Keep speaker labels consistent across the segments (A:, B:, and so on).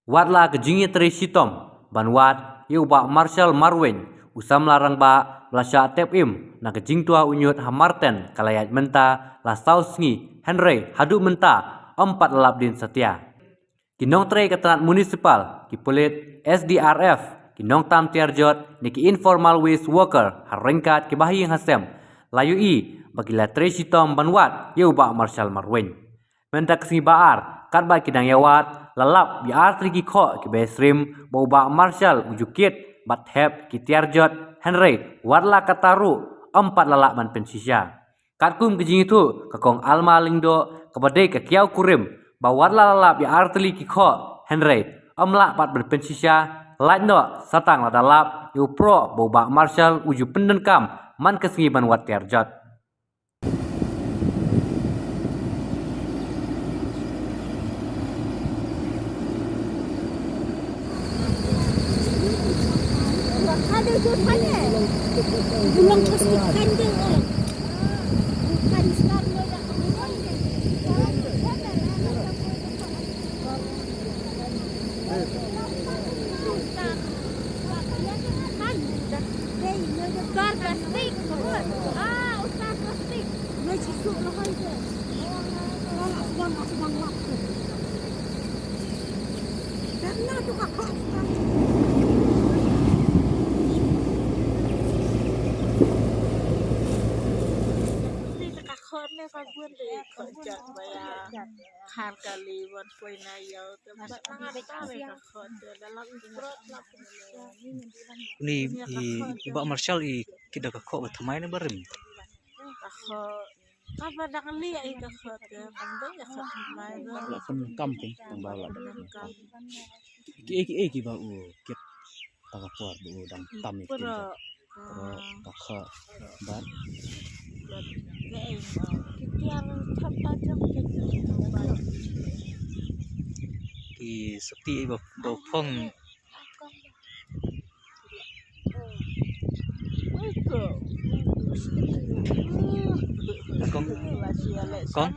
A: Watla kejingnya teri sitom, banwat iu ba Marshall Marwen, usam larang ba lasya tepim, na kejing tua unyut hamarten kalayat menta la sausngi Henry hadu menta empat lalap din setia. Kinong teri ketenat municipal, ki pelit SDRF, kinong tam tiarjot niki informal waste worker harengkat ki bahi hasem, layu i bagi la teri sitom banwat iu ba Marshall Marwen. Menta kesini baar, kat ba kidang yawat, lalap biar triki kho ki besrim bau ba Marshall ujukit bat heb ki tiarjot Henry warla kataru empat lalak man pensisya. Kat kum kejing itu kakong alma lingdo kepada ke kiau kurim ba warla lalap biar teli ki kho Henry amlak pat berpensisya lait no satang la dalap yu pro bau ba Marshall uju penden kam man kesini ban wat tiarjot.
B: Belum pastikan dia orang. Bukan sekarang dah kaguan deh kerja bayar kan kali buat poin ayau tempat tahu kerja dalam berat lah
C: Ni iba Marshall kita kok bermain bareng.
B: Apa dah kali ya itu kerja pandai ya main
C: Lapan kampung tembala. Iki ba kit takapor bu dang tam itu. Pro kakak ban. Ki sepi ba pong Kong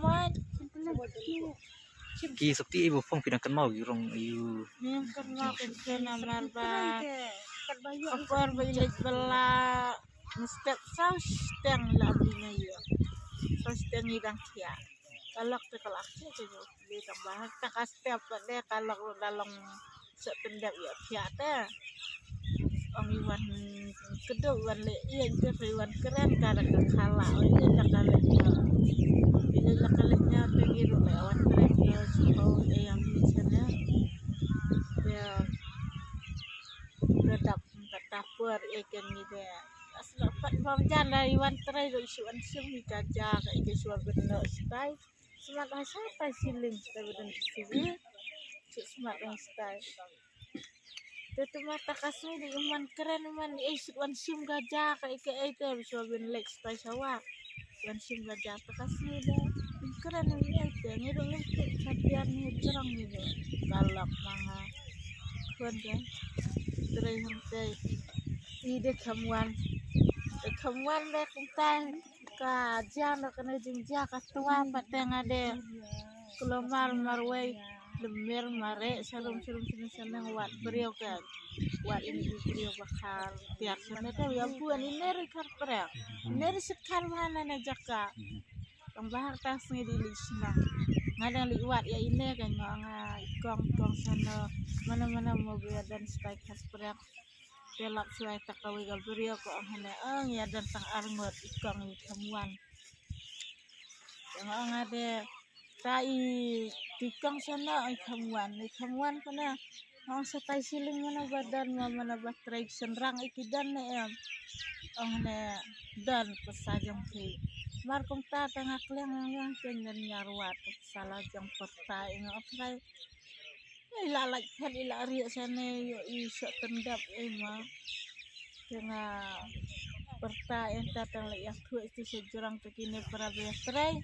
C: ki sepi ibu pong pinangkan mau girong ayu
B: kan mau ke namar ba kapor bilik bela mesti saus teng labinya ya saus teng idang kia kalau di tambah tak step deh kalau dalam sependap ya kia teh orang iwan kedua iwan le iya juga iwan keren karena kekala ini nakalnya pengiru lewat keren ke sekolah yang di sana dia tetap tapur ikan gitu dapat pemjan dari iwan terai do isu ansum dikaja kayak isu benar style semat asal siling style benar sini semat style itu mata kasih di iman keren iman isu ansum gajah kayak itu isu benar style sawah ansum gajah kasih deh keren ini itu ngirung itu sapian ngirung gitu galak manga kan terai sampai ide kamuan deh kita kajian nak kena jengja katuan pateng ada kelomar marway lemir mare sarum seneng wat beriau kan wat ini beriau bakal tiap sana tu yang buan ini rekar perel ini sekar mana na jaka tambah tas ni di lisna ngadang liwat ya ini kan gong sana mana mobil dan spike khas perel telap suai takawi galberio ko ang hana ya dan tang arngot ikang kamuan yang ada tai tikang sana ay kamuan kana ang sa tai siling mana badan mana batray senrang ikidan na ang hana dan pasajang ki markong ta tangak lang yang kenyan nyarwat salajang perta ing atray ilalak kan ilari sana iso tendap emang kena perta yang tatang layak tu itu sejurang tekine para beastray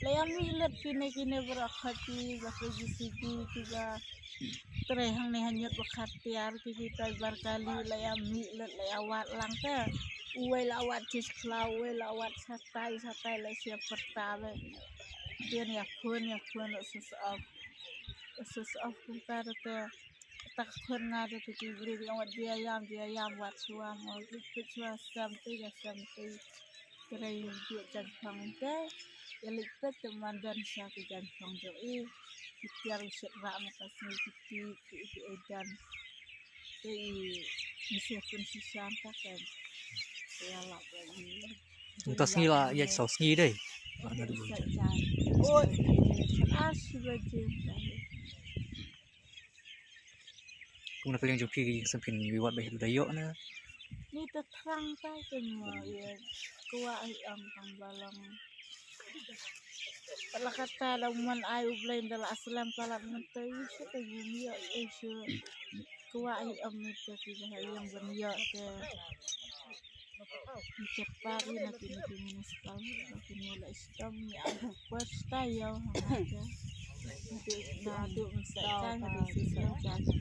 B: layam milet kine berakhati bakal sigi tiga tray hang ne hanyut bakhatiar kita barkali layam milet layawat lang te uwe lawat ciskla uwe lawat satai lai siap perta be dia ya pun susof kuntar te tak pernah ada kecibri yang dia ayam buat suam ikut suasam tiga sampai kerai buat janfang deh lipat teman dan satu janfang doi kita rusak rak makasih kita edan mesti pun sisam kan ya lah lagi
C: Entah sengi lah, ya so sengi deh. Mana dulu.
B: oh asyik baju
C: Kung nak yang jupi sempin wiwat baik dayok na.
B: ni terang tak semua ya kuat ang pangbalang kalau kata lawan ayu blain dalam aslam palat mentai kita dunia isu kuat ang itu kita yang dunia ke cepat ni nanti municipal nanti mulai Islam ya first tayo hanga nado misalkan ada sisa jangan